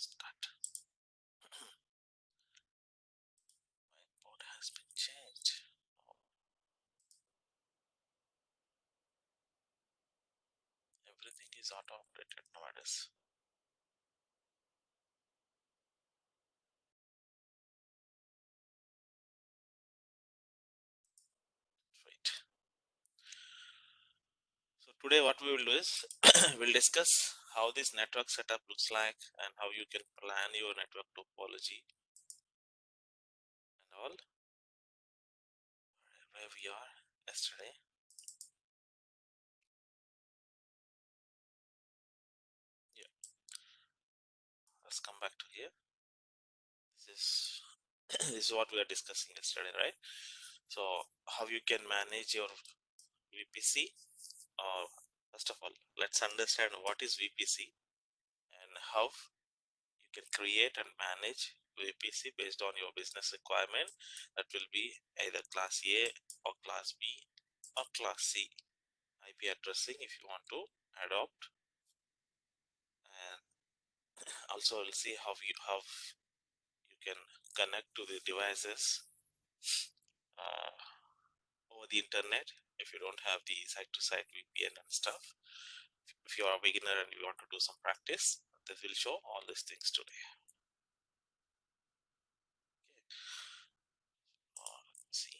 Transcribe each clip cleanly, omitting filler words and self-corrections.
Start. My port has been changed. Everything is auto updated nowadays. Right. So today what we will do is we'll discuss how this network setup looks like and how you can plan your network topology and all, where we are yesterday. Yeah, let's come back to here. This is this is what we are discussing yesterday, right? So how you can manage your VPC. First of all, let's understand what is VPC and how you can create and manage VPC based on your business requirement. That will be either class A or class B or class C IP addressing if you want to adopt. And also we'll see how you can connect to the devices over the internet if you don't have the site-to-site VPN and stuff. If you are a beginner and you want to do some practice, this will show all these things today. Let's see.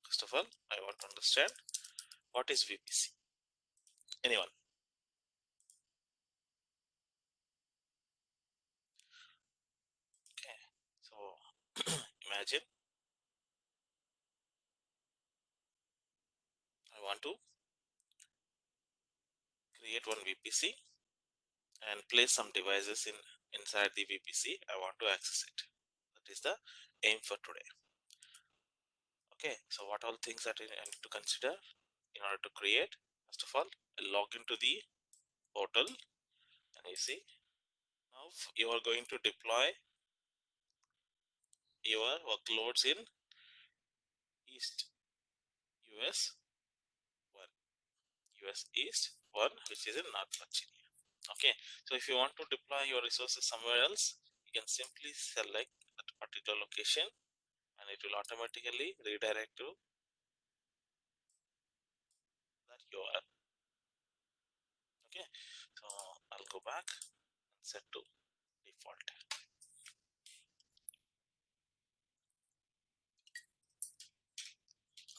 First of all, I want to understand what is VPC. Anyone? Okay, so imagine I want to create one VPC and place some devices inside the VPC. I want to access it. That is the aim for today. Okay, so what all things that I need to consider in order to create? First of all, I log into the portal and you see now you are going to deploy your workloads in East US 1, US East 1, which is in North Virginia. Okay, so if you want to deploy your resources somewhere else, you can simply select that particular location and it will automatically redirect to that URL. Okay, so I'll go back and set to default.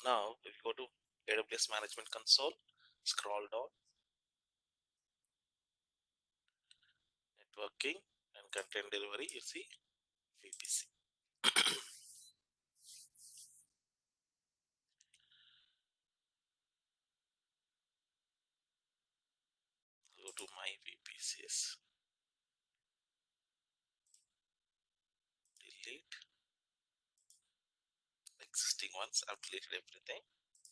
Now if you go to AWS Management Console, scroll down, networking and content delivery, you see VPC. Go to my VPCs, delete existing ones. I've deleted everything.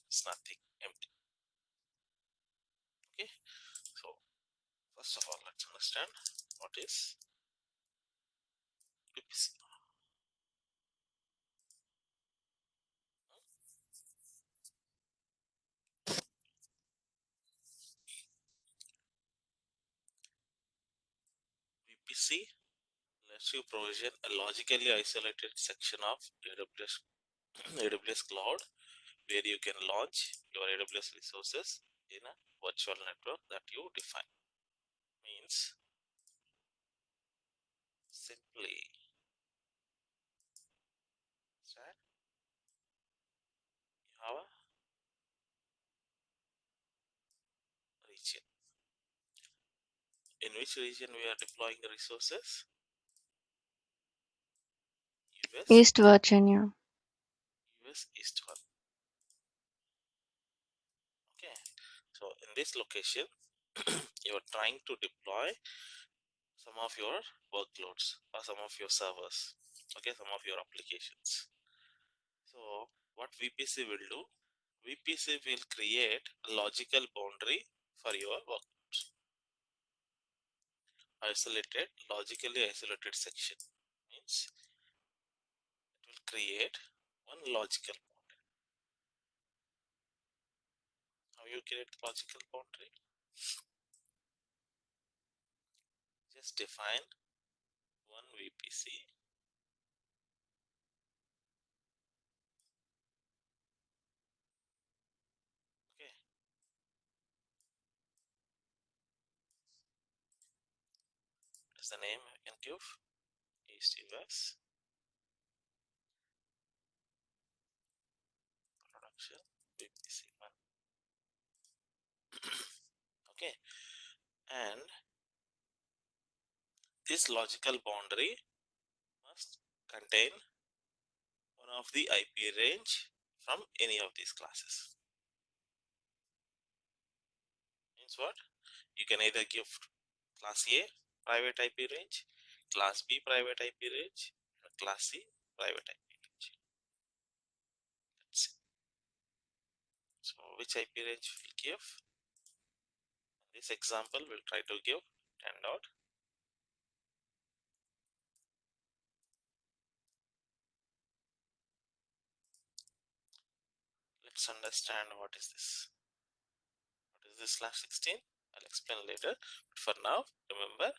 It's nothing, empty. Okay, so first of all, let's understand what is VPC. VPC lets you provision a logically isolated section of AWS cloud where you can launch your AWS resources in a virtual network that you define. Means simply right, you have a region. In which region we are deploying the resources? US East Virginia. East 1. Okay, so in this location you are trying to deploy some of your workloads or some of your servers, okay, some of your applications. So what VPC will do, VPC will create a logical boundary for your workloads, logically isolated section. Means it will create one logical boundary. you create the logical boundary? Just define one VPC. Okay. What's the name I can give? AWS production VPC 1. Okay. And this logical boundary must contain one of the IP range from any of these classes. Means what? You can either give class A private IP range, class B private IP range, or class C private IP range. Let's see. So which IP range will give? In this example, we'll try to give 10 dot. Let's understand what is this. What is this slash 16? I'll explain later. But for now, remember,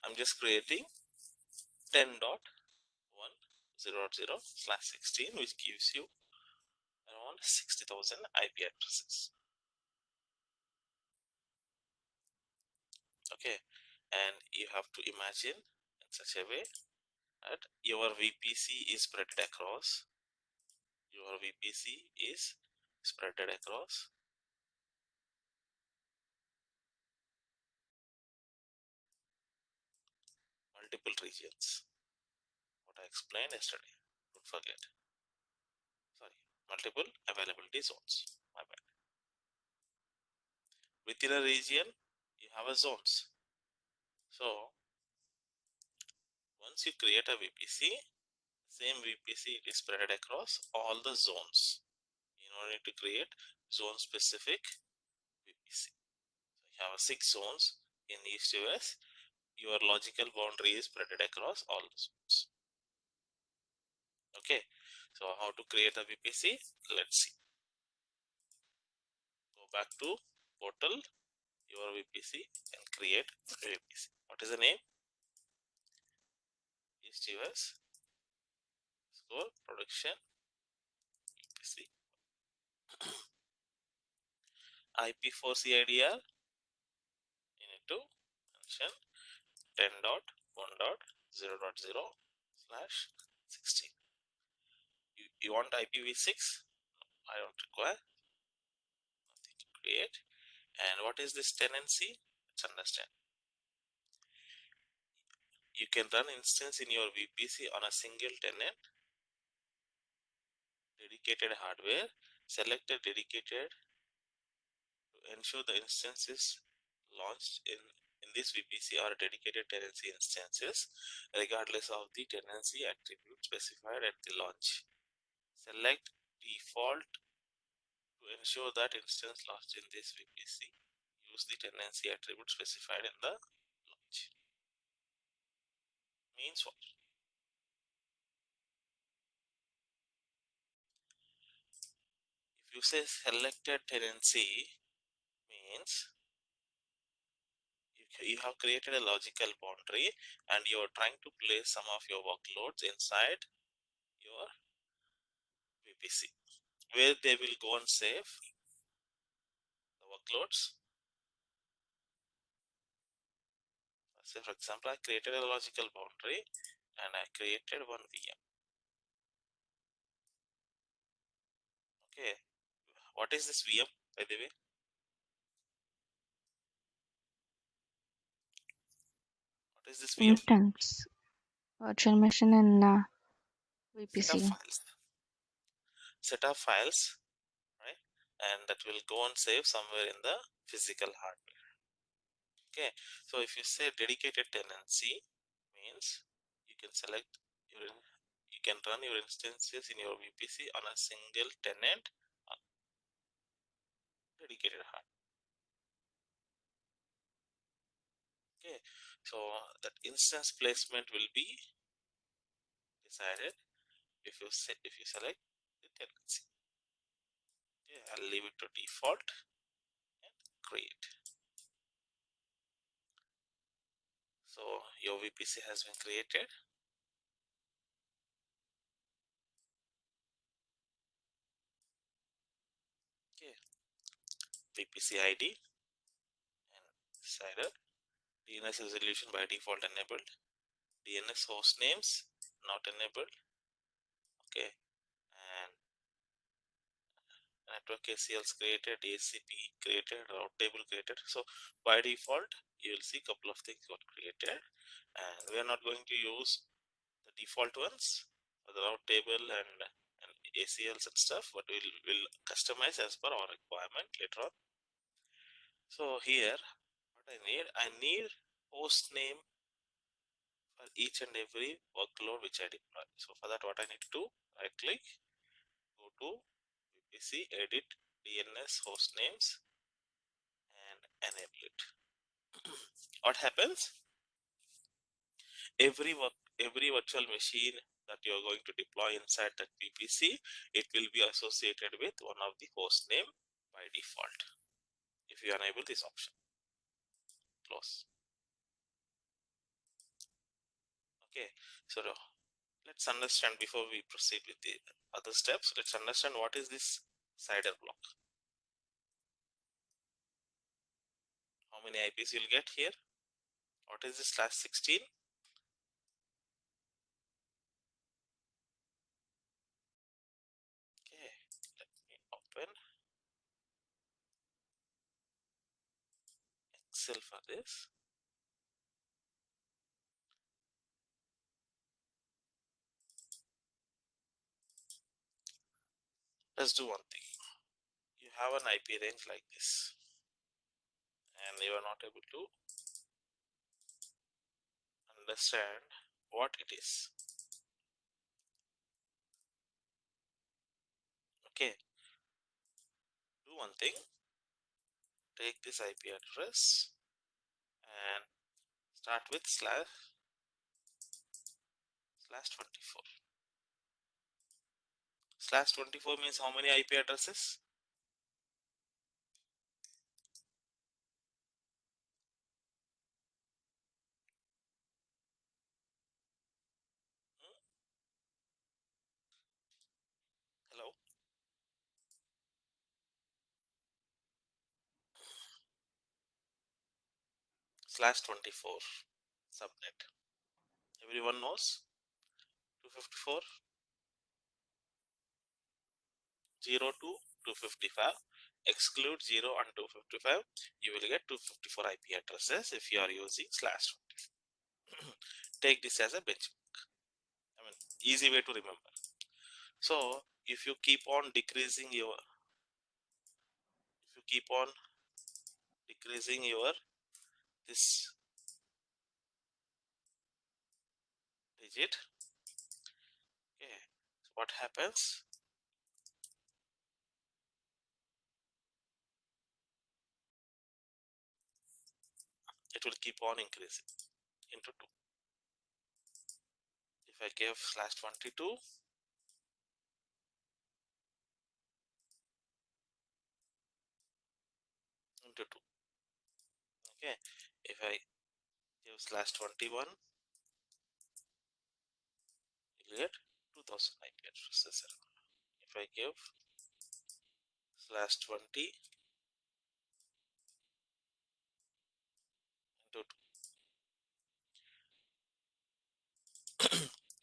I'm just creating 10.1.0.0/16, which gives you around 60,000 IP addresses. Okay, and you have to imagine in such a way that your VPC is spread across. Your VPC is spread across multiple regions. What I explained yesterday. Don't forget. Sorry, multiple availability zones. My bad. Within a region, you have a zones. So once you create a VPC, same VPC is spread across all the zones. You don't need to create zone specific VPC. So you have 6 zones in East US. Your logical boundary is spread across all the zones. Okay, so how to create a VPC? Let's see. Go back to portal, your VPC, and create a VPC. What is the name? East US score production VPC. IP4 CIDR, you need to mention 10.1.0.0/16. You want IPv6? I don't require. Nothing to create. And what is this tenancy? Let's understand. You can run instance in your VPC on a single tenant, dedicated hardware. Select a dedicated to ensure the instances launched in this VPC are dedicated tenancy instances, regardless of the tenancy attribute specified at the launch. Select default to ensure that instance launched in this VPC use the tenancy attribute specified in the launch. Means what? If you say selected tenancy, means you have created a logical boundary and you are trying to place some of your workloads inside your VPC, where they will go and save the workloads. Say for example, I created a logical boundary and I created one VM. Okay, what is this VM, by the way? What is this VM? Instance, virtual machine in Set of VPC. files. Set of files, right? And that will go and save somewhere in the physical hardware. Okay, so if you say dedicated tenancy, means you can select your, you can run your instances in your VPC on a single tenant on dedicated hardware. Okay, so that instance placement will be decided if you select the tenancy. Okay, I'll leave it to default. create. So your VPC has been created. Okay, VPC ID and decider. DNS resolution by default enabled. DNS host names not enabled. Okay, and network ACLs created, ACP created, route table created. So by default, you will see a couple of things got created, and we are not going to use the default ones for the route table and ACLs and stuff, but we'll customize as per our requirement later on. So here, what I need host name for each and every workload which I deploy. So for that, what I need to do, right click, go to VPC, edit DNS host names, and enable it. What happens? Every virtual machine that you are going to deploy inside that VPC, it will be associated with one of the host name by default. If you enable this option, close. Okay, so let's understand before we proceed with the other steps. Let's understand what is this cider block. How many IPs you'll get here? What is this /16? Okay, let me open Excel for this. Let's do one thing. You have an IP range like this, and you are not able to understand what it is. Okay, do one thing. Take this IP address and start with /24. /24 means how many IP addresses? Hmm? Hello? /24 subnet. Everyone knows 254, 0 to 255. Exclude 0 and 255. You will get 254 IP addresses if you are using /24. Take this as a benchmark. I mean, easy way to remember. So if you keep on decreasing your this digit, okay, so what happens? It will keep on increasing into 2. If I give /22 into 2, okay, if I give /21, you'll get 2000 IP addresses. If I give /20 into 2,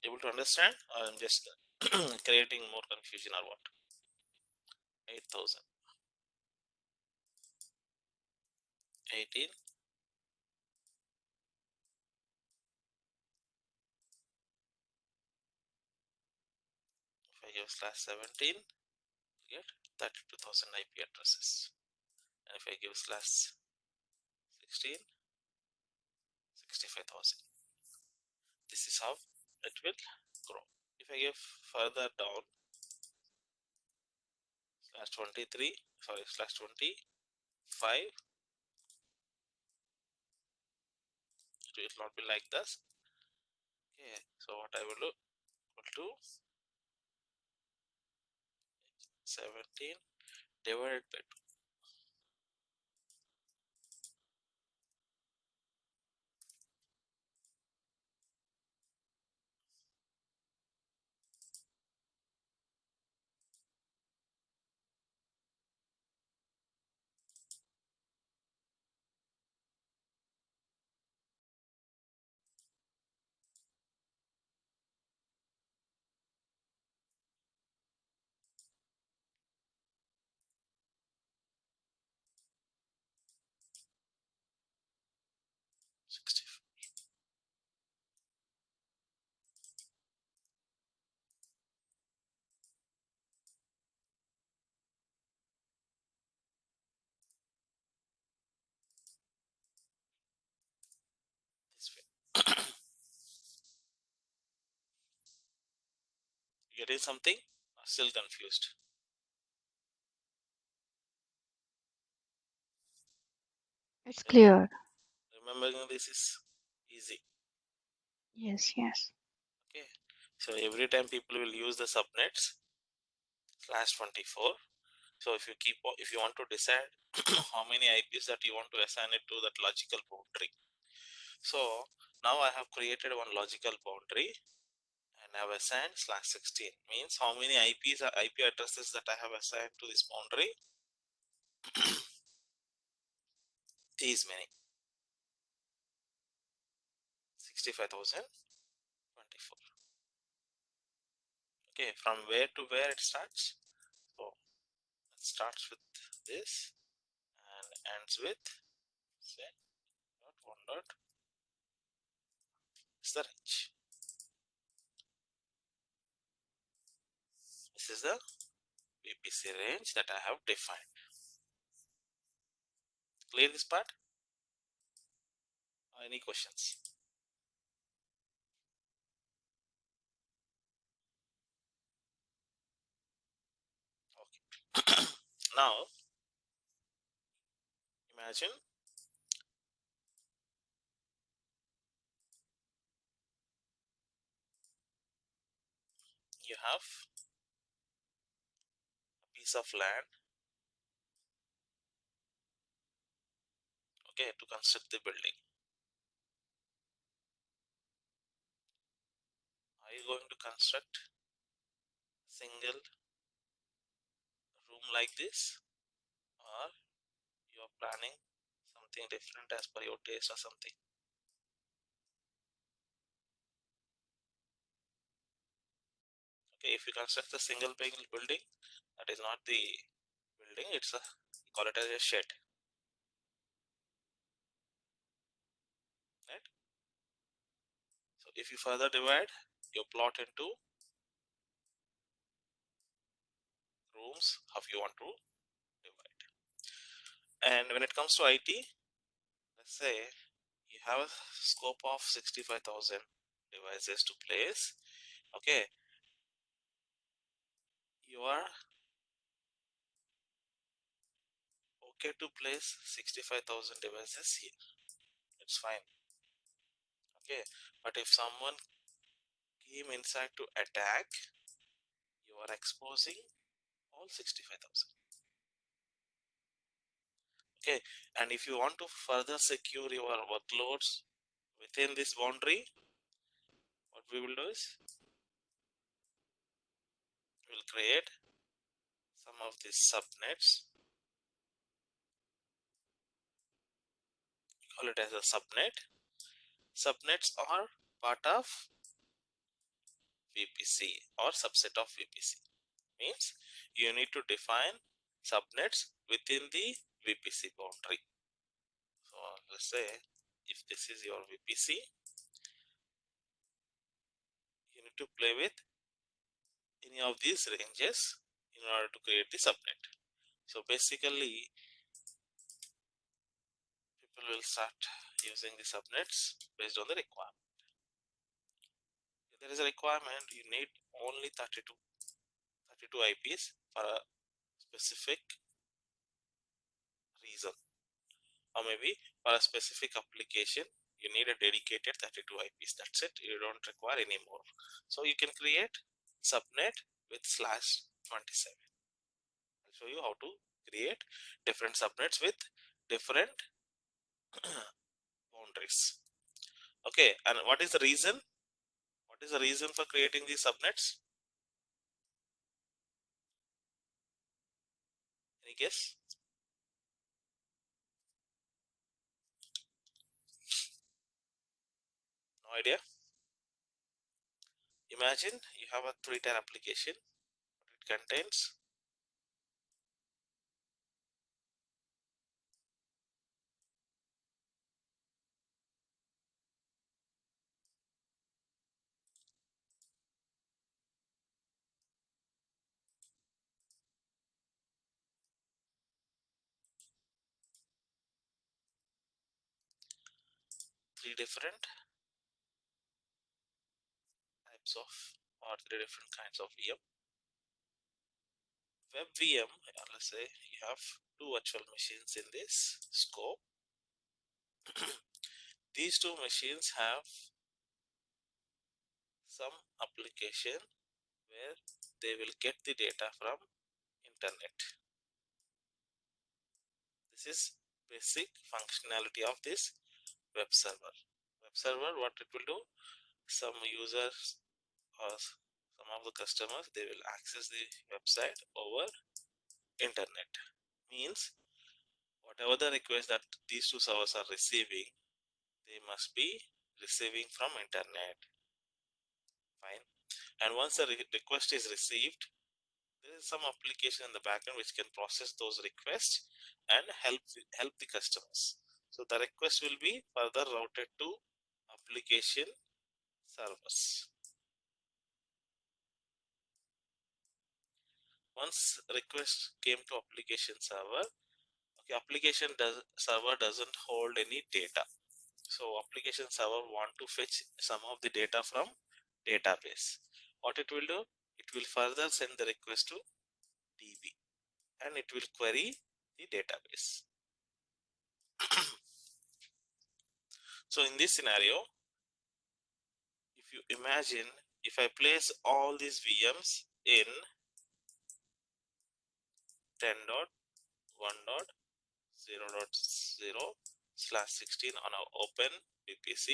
able to understand? Or I'm just creating more confusion or what? 8000, 18, if I give /17, you get 32,000 IP addresses. And if I give /16, 65,000. This is how it will grow. If I give further down /23, sorry, /25, it will not be like this. Okay, so what I will do, equal to 17 divided by 2. 64. This way. Getting something? Still confused? It's Really? clear. Remembering this is easy. Yes, yes. Okay. So every time people will use the subnets /24. So if you want to decide how many IPs that you want to assign it to that logical boundary. So now I have created one logical boundary and I have assigned /16, means how many IP addresses that I have assigned to this boundary. These many, 65,024. Okay, from where to where it starts? So it starts with this and ends with say dot one dot is the range. This is the VPC range that I have defined. Clear this part? Any questions? Okay. Now imagine you have a piece of land, okay, to construct the building. Are you going to construct single room like this, or you are planning something different as per your taste or something? Okay, if you construct a single building, that is not the building, it's a, call it as a shed, right? So if you further divide your plot into rooms, how you want to divide. And when it comes to IT, let's say you have a scope of 65,000 devices to place. Okay, you are okay to place 65,000 devices here. It's fine. Okay, but if someone came inside to attack, you are exposing all 65,000. Okay, and if you want to further secure your workloads within this boundary, what we will do is we will create some of these subnets. We call it as a subnet. Subnets are part of VPC or subset of VPC. Means you need to define subnets within the VPC boundary. So let's say if this is your VPC, you need to play with any of these ranges in order to create the subnet. So basically people will start using the subnets based on the requirement. If there is a requirement, you need only 32 IPs for a specific reason, or maybe for a specific application you need a dedicated 32 IPs. That's it, you don't require any more. So you can create subnet with /27. I'll show you how to create different subnets with different boundaries. Okay, and what is the reason? What is the reason for creating these subnets? Any guess? No idea? Imagine you have a 3-tier application. It contains three different types of or three different kinds of VM. Web VM, let's say you have two virtual machines in this scope. These two machines have some application where they will get the data from internet. This is basic functionality of this web server. Web server, what it will do, some users or some of the customers, they will access the website over internet. Means whatever the request that these two servers are receiving, they must be receiving from internet. Fine. And once the request is received, there is some application in the backend which can process those requests and help the customers. So the request will be further routed to application servers. Once request came to application server, okay, server doesn't hold any data. So application server want to fetch some of the data from database. What it will do? It will further send the request to DB and it will query the database. So in this scenario, if you imagine, if I place all these VMs in 10.1.0.0/16 on our open VPC,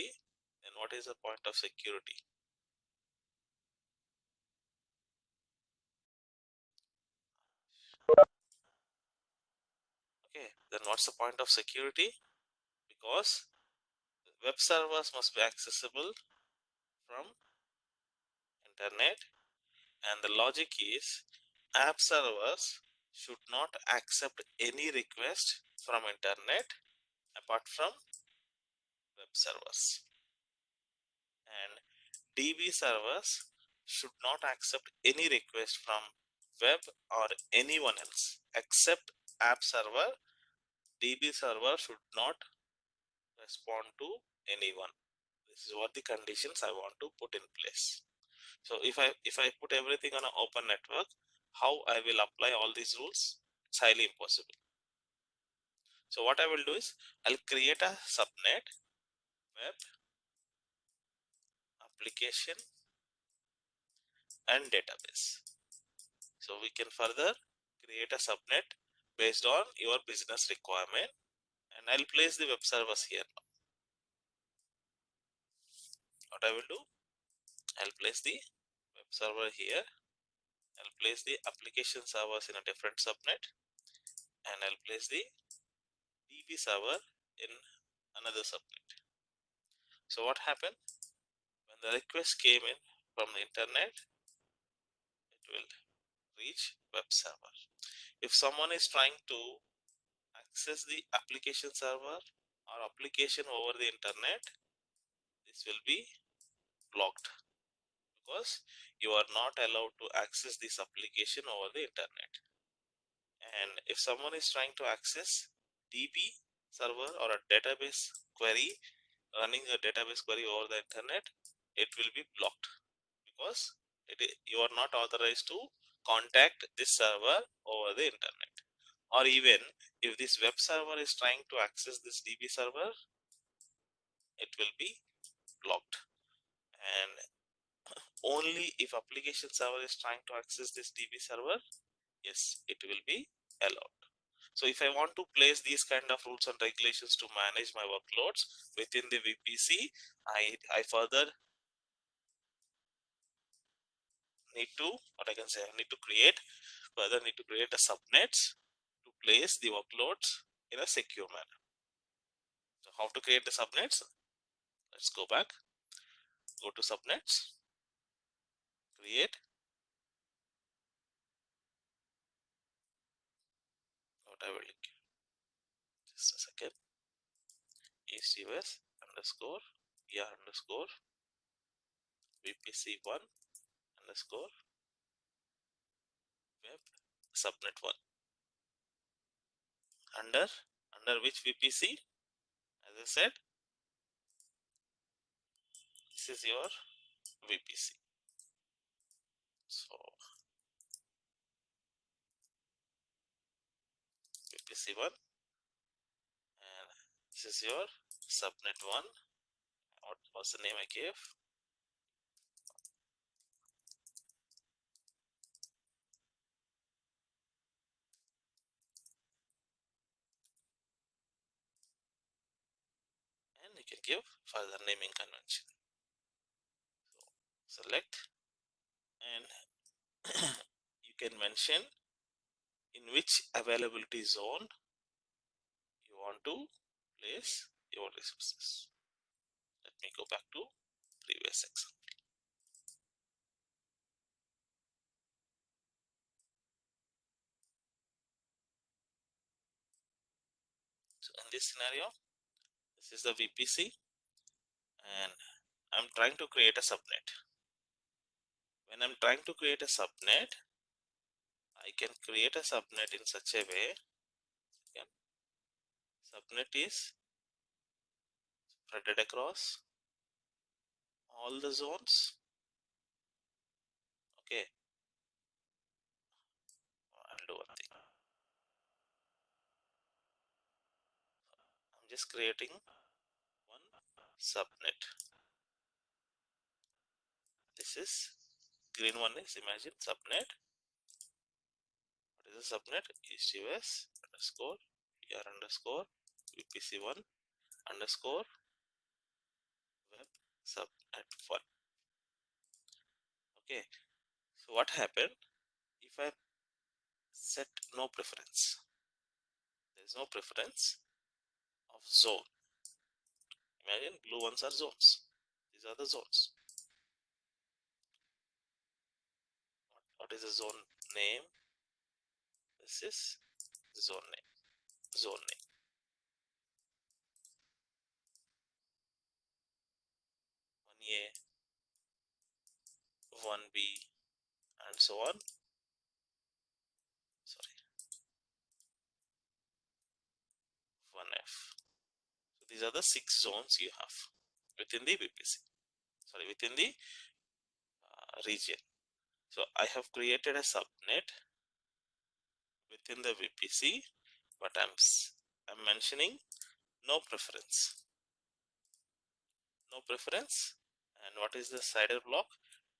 then what is the point of security? Okay, then what's the point of security? Because web servers must be accessible from internet, and the logic is app servers should not accept any request from internet apart from web servers, and DB servers should not accept any request from web or anyone else except app server. DB server should not respond to anyone. This is what the conditions I want to put in place. So if I put everything on an open network, how I will apply all these rules? It's highly impossible. So what I will do is I'll create a subnet, web, application, and database. So we can further create a subnet based on your business requirement, and I'll place the web servers here. What I will do, I'll place the web server here, I'll place the application servers in a different subnet, and I'll place the DB server in another subnet. So what happened? When the request came in from the internet, it will reach web server. If someone is trying to access the application server or application over the internet, this will be blocked because you are not allowed to access this application over the internet. And if someone is trying to access DB server or a database query, running a database query over the internet, it will be blocked because you are not authorized to contact this server over the internet. Or even if this web server is trying to access this DB server, it will be blocked. And only if application server is trying to access this DB server, yes, it will be allowed. So if I want to place these kind of rules and regulations to manage my workloads within the VPC, I further need to, what I can say, I need to create a subnets to place the workloads in a secure manner. So how to create the subnets? Let's go back, go to subnets, create, what I will link, just a second, AWS underscore underscore VPC1 underscore web subnet1 under which VPC? As I said, This is your VPC. So VPC1, and this is your subnet 1. What was the name I gave? And you can give further naming convention. So select, and you can mention in which availability zone you want to place your resources. Let me go back to previous example. So in this scenario, this is the VPC, and I'm trying to create a subnet. When I'm trying to create a subnet, I can create a subnet in such a way. Subnet is spread across all the zones. Okay, I'll do one thing. I'm just creating one subnet. This is green one is, imagine, subnet. What is a subnet? East US underscore PR underscore VPC1 underscore web subnet 1. Okay, so what happened if I set no preference? There is no preference of zone. Imagine blue ones are zones. These are the zones. What is the zone name? This is zone name. Zone name 1A, 1B, and so on. Sorry, 1F. So these are the 6 zones you have within the VPC. Sorry, within the region. So I have created a subnet within the VPC, but I'm mentioning no preference. No preference. And what is the CIDR block?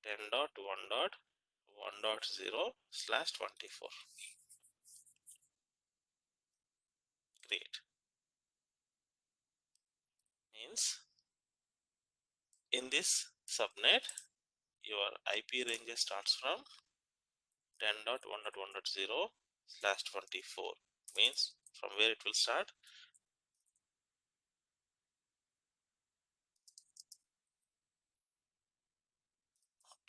10.1.1.0/24. Create. Means in this subnet, your IP range starts from 10.1.1.0/24. Means from where it will start?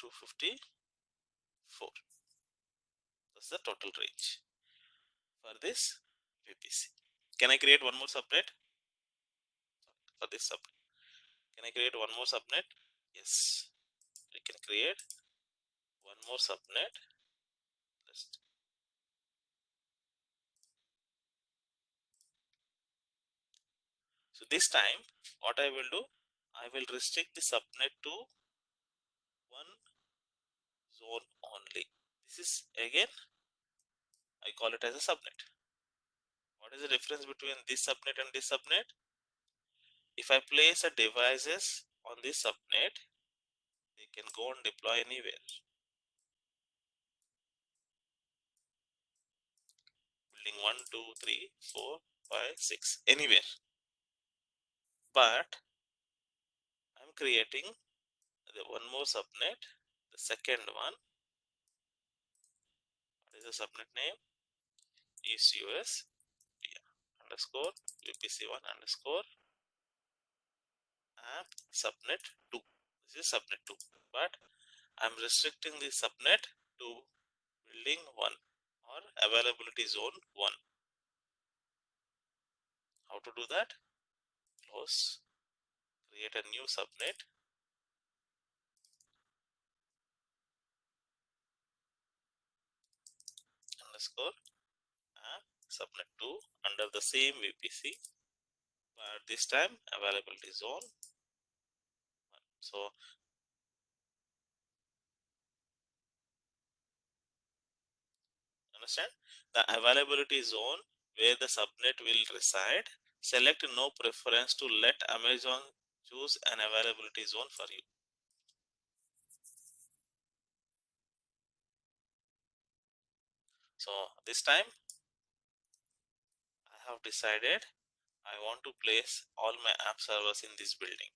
254. That's the total range for this VPC. Can I create one more subnet for this subnet? Can I create one more subnet? Yes, we can create one more subnet. So this time, what I will do, I will restrict the subnet to one zone only. This is again, I call it as a subnet. What is the difference between this subnet and this subnet? If I place a devices on this subnet, they can go and deploy anywhere. Building 1, 2, 3, 4, 5, 6, anywhere. But I'm creating the one more subnet, the second one. What is the subnet name? East US underscore VPC1 underscore app subnet 2. This is subnet 2, but I'm restricting the subnet to building 1 or availability zone 1. How to do that? Close, create a new subnet underscore app subnet 2 under the same VPC, but this time availability zone 1. So understand, the availability zone where the subnet will reside, select no preference to let Amazon choose an availability zone for you. So this time I have decided I want to place all my app servers in this building.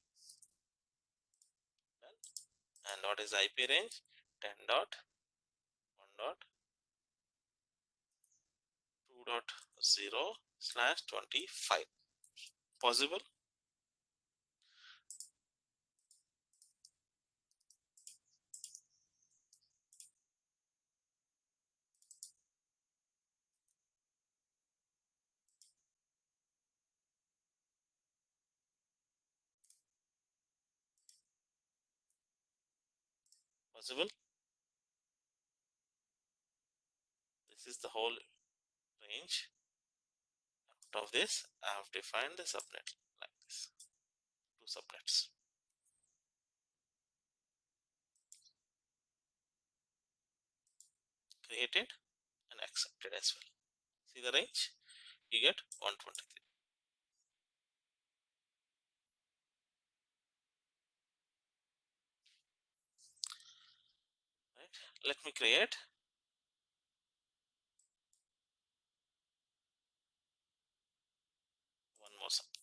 And what is the IP range? 10.1.2.0/25. Possible? Possible? This is the whole range. Out of this, I have defined the subnet like this. Two subnets. Created and accepted as well. See the range? You get 123. Right? Let me create one more subnet.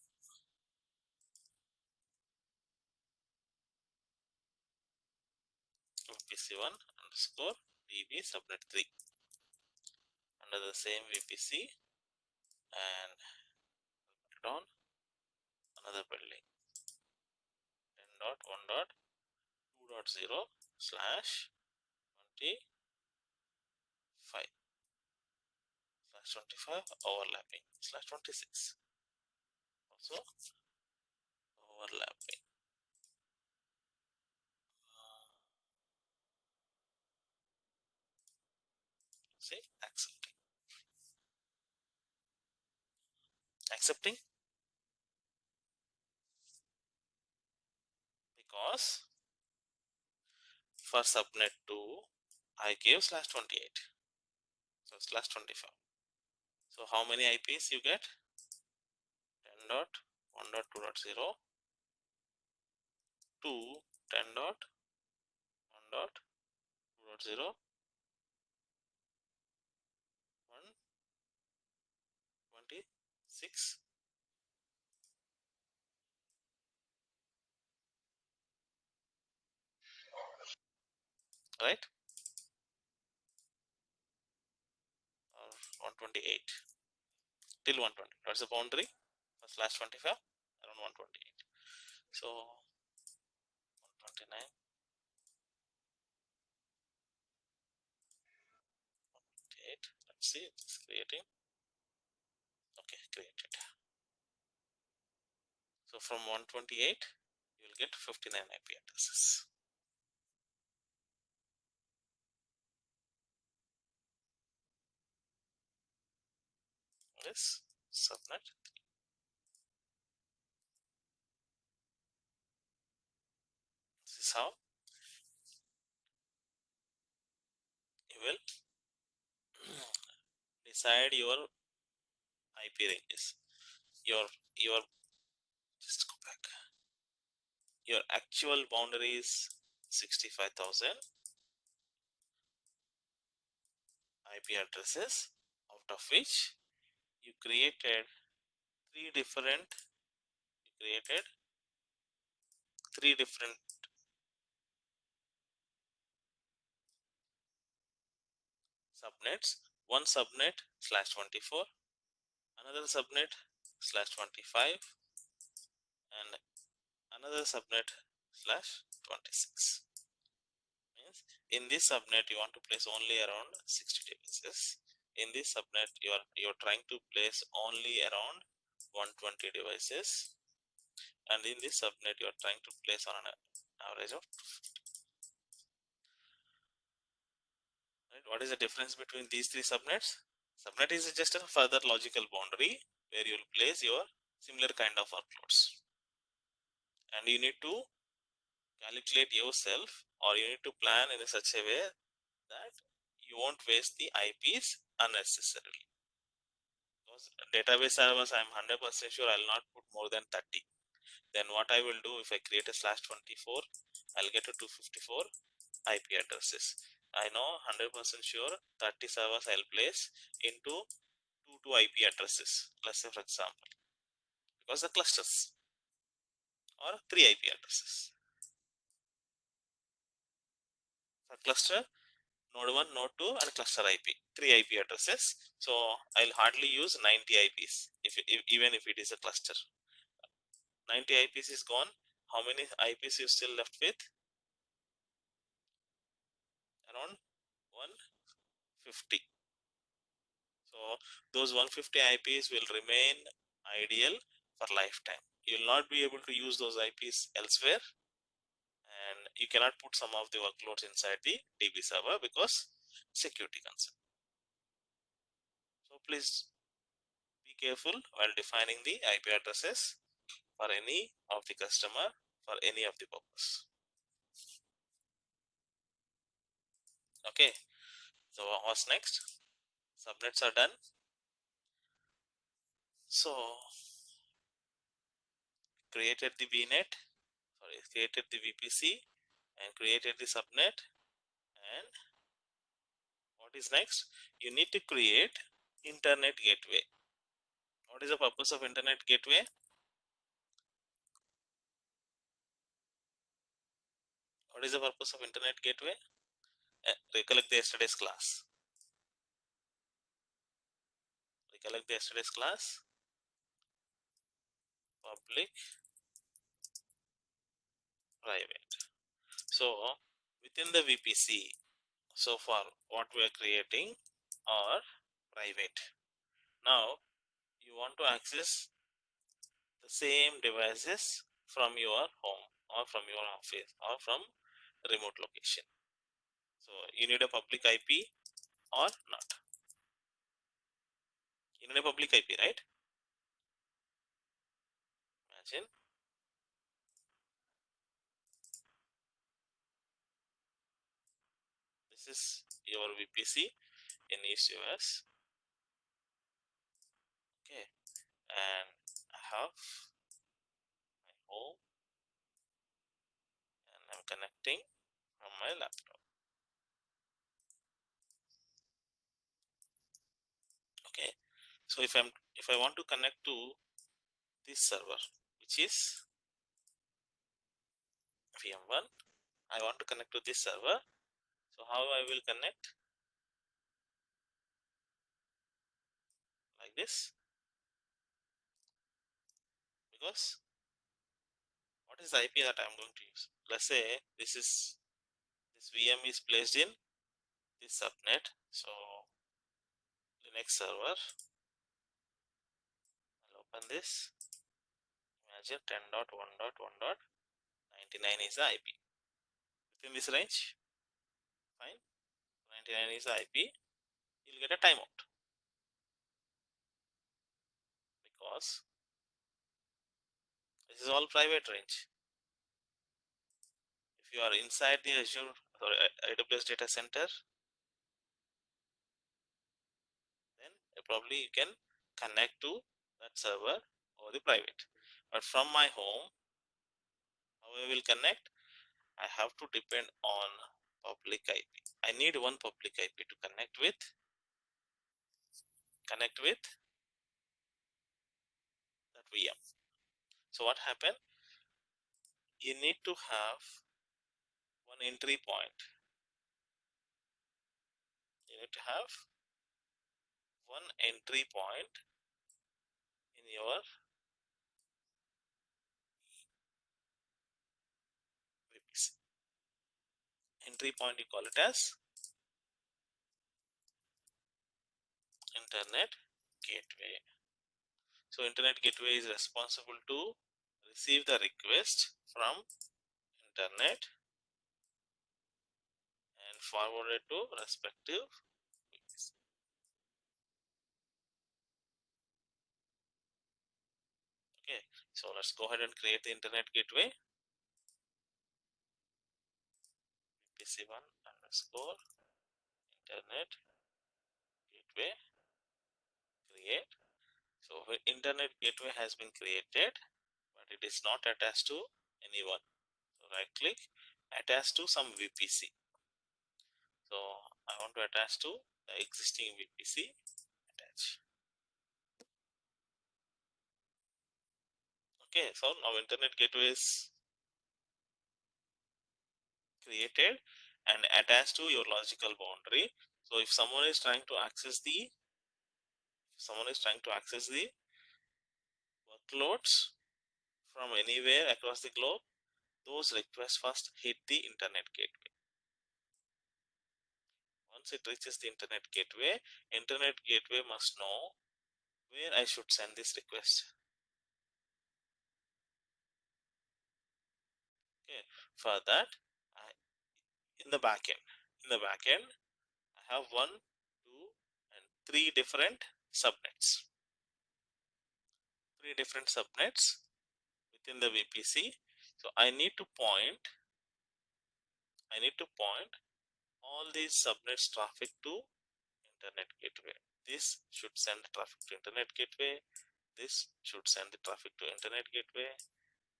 VPC1 underscore DB subnet 3 under the same VPC, and put it on another building. 10.1.2.0/25/25 overlapping /26. Also overlapping. See, accepting because for subnet 2 I gave /28, so /25. So how many IPs you get? 10.1.2.0 to 10.1.2.0 126, right, or 128 till 120. That's the boundary for /25 around 128. So 129, 128. Let's see, it's creating. Okay, created. So from 128 you will get 59 IP addresses. This subnet. This is how you will decide your IP ranges. Your just go back. Your actual boundary is 65,000 IP addresses, out of which you created you created three different subnets. One subnet /24, another subnet /25, and another subnet /26. Means in this subnet you want to place only around 60 devices. In this subnet you're trying to place only around 120 devices, and in this subnet you are trying to place on an average of 250. Right? What is the difference between these three subnets? Subnet is just a further logical boundary where you will place your similar kind of workloads, and you need to calculate yourself, or you need to plan in such a way that you won't waste the IPs unnecessarily. Because database servers, I'm 100% sure I'll not put more than 30. Then what I will do, if I create a /24, I'll get to 254 IP addresses. I know 100% sure 30 servers I'll place into 2 IP addresses. Let's say for example, because the clusters, or 3 IP addresses. For cluster, node 1, node 2 and cluster IP, 3 IP addresses. So I'll hardly use 90 IPs if even if it is a cluster. 90 IPs is gone. How many IPs you still left with? Around 150. So those 150 IPs will remain ideal for lifetime. You will not be able to use those IPs elsewhere, and you cannot put some of the workloads inside the DB server because security concern. So please be careful while defining the IP addresses for any of the customer for any of the purpose. Okay, so what's next? Subnets are done. So created the created the VPC and created the subnet. And what is next? You need to create internet gateway. What is the purpose of internet gateway? What is the purpose of internet gateway? Recollect the yesterday's class. Recollect the yesterday's class. Public, private. So within the VPC, so far what we are creating are private. Now you want to access the same devices from your home or from your office or from remote location. So you need a public IP or not. You need a public IP, right? Imagine this is your VPC in East US. Okay, and I have my home and I'm connecting from my laptop. Okay, so if I want to connect to this server, which is VM1, I want to connect to this server. So how I will connect? Like this. Because what is the IP that I'm going to use? Let's say this VM is placed in this subnet. So Linux server, I'll open this. Imagine 10.1.1.99 is the IP. Within this range, fine. 99 is the IP. You'll get a timeout because this is all private range. If you are inside the Azure or AWS data center, then probably you can connect to that server or the private. But from my home, how I will connect? I have to depend on public IP. I need one public IP to connect with that VM. So what happened? You need to have one entry point. You need to have one entry point in your VPC. Entry point, you call it as internet gateway. So internet gateway is responsible to receive the request from internet and forward it to respective VPC. Okay, so let's go ahead and create the internet gateway. VPC1 underscore internet gateway create. So internet gateway has been created, but it is not attached to anyone. So right click, attach to some VPC. So I want to attach to the existing VPC. Attach. Okay, so now internet gateway is created and attached to your logical boundary. So if someone is trying to access the workloads from anywhere across the globe, those requests first hit the internet gateway. Once it reaches the internet gateway must know where I should send this request. Okay, for that, in the backend, I have 1, 2, and 3 different subnets. Within the VPC. So I need to point all these subnets traffic to internet gateway. This should send the traffic to internet gateway. This should send the traffic to internet gateway,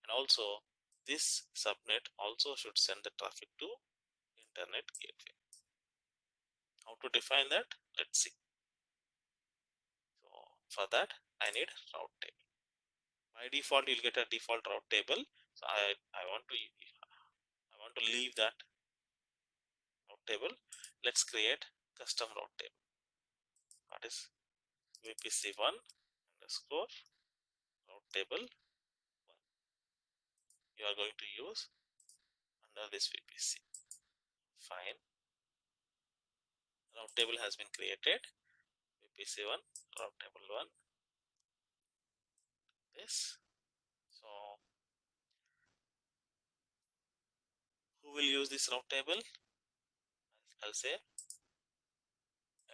and also this subnet also should send the traffic to internet gateway. How to define that? Let's see. So for that, I need route table. By default, you'll get a default route table. So I want to leave that route table. Let's create custom route table. That is VPC1 underscore route table 1. You are going to use under this VPC. Fine. Route table has been created. VPC1 route table 1. This. So who will use this route table? I'll say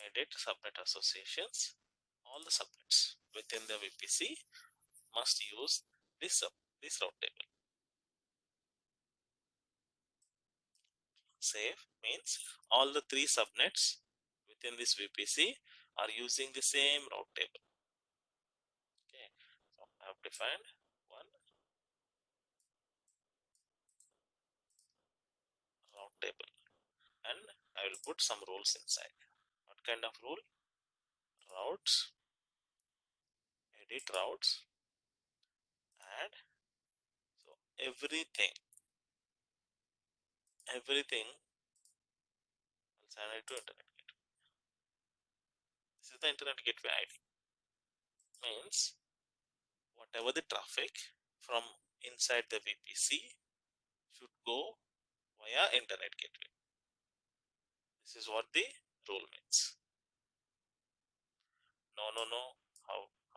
edit subnet associations. All the subnets within the VPC must use this route table. Save means all the 3 subnets within this VPC are using the same route table. Okay, so I have defined one route table, and I will put some rules inside. What kind of rule? Routes, edit routes, add. So everything will send it to internet gateway. This is the internet gateway ID. Means whatever the traffic from inside the VPC should go via internet gateway. This is what the rule means. No.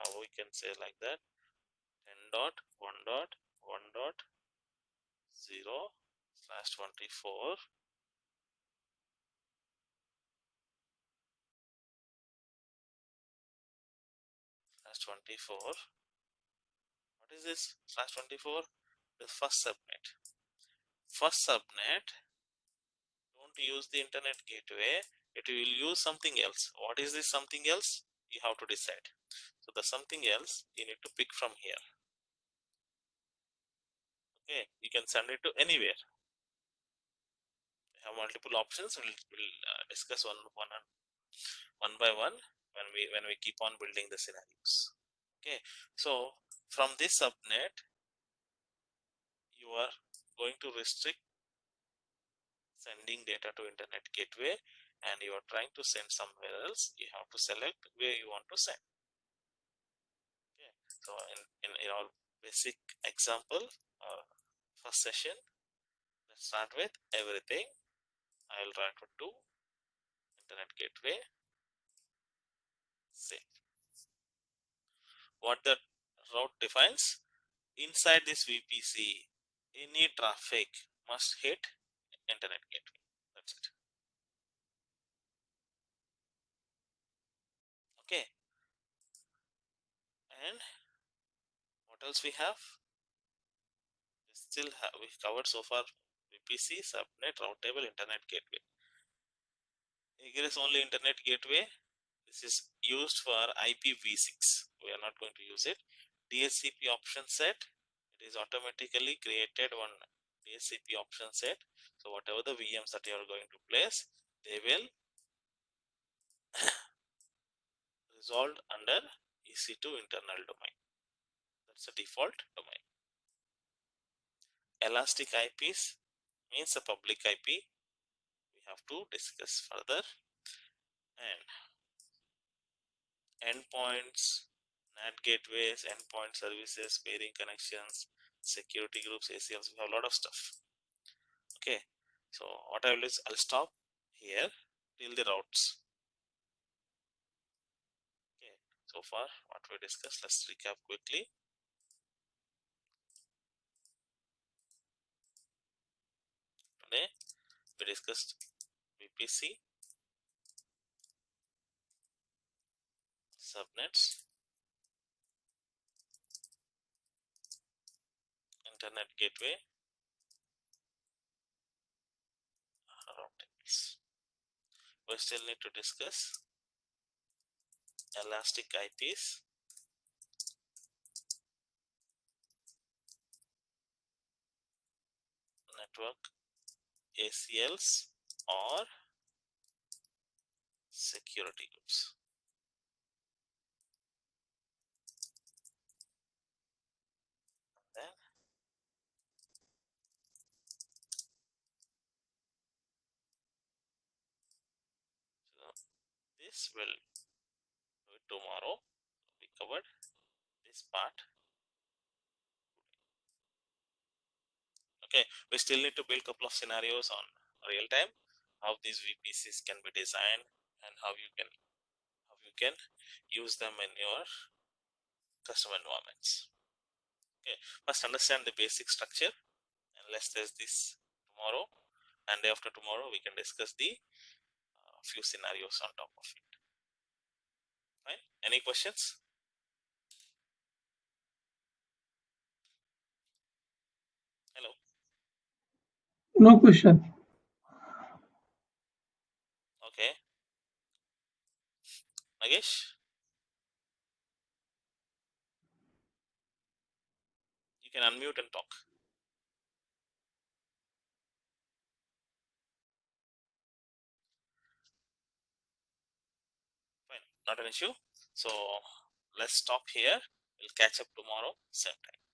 How we can say like that? 10 dot 1 dot 1 dot 0 slash 24 slash 24. What is this slash 24? The first subnet. First subnet don't use the internet gateway. It will use something else. What is this something else? You have to decide. So the something else you need to pick from here. Okay, you can send it to anywhere. We have multiple options. We'll discuss one by one when we keep on building the scenarios. Okay, so from this subnet you are going to restrict sending data to internet gateway, and you are trying to send somewhere else. You have to select where you want to send. Okay, so in our basic example, first session, let's start with everything. I will write to internet gateway. Save. What the route defines? Inside this VPC, any traffic must hit internet gateway. That's it. Okay. And what else we have? We covered so far VPC, Subnet, Routable, Internet Gateway. Egress only Internet Gateway. This is used for IPv6. We are not going to use it. DHCP option set. It is automatically created one DHCP option set. So whatever the VMs that you are going to place, they will resolved under EC2 internal domain. That's the default domain. Elastic IPs means a public IP. We have to discuss further. And endpoints, NAT gateways, endpoint services, pairing connections, security groups, ACLs. We have a lot of stuff. Okay, so what I will do is I'll stop here till the routes. Okay, so far what we discussed, let's recap quickly. Today we discussed VPC, subnets, internet gateway, routers. We still need to discuss elastic IPs, network ACLs, or security groups. Then so this will do it tomorrow. We covered this part. Okay, we still need to build a couple of scenarios on real time, how these VPCs can be designed and how you can use them in your custom environments. Okay, first understand the basic structure, and let's test this tomorrow, and day after tomorrow we can discuss the few scenarios on top of it. Fine. Any questions? Hello. No question. Okay, Nagesh, you can unmute and talk. Fine, not an issue. So let's stop here. We'll catch up tomorrow, same time.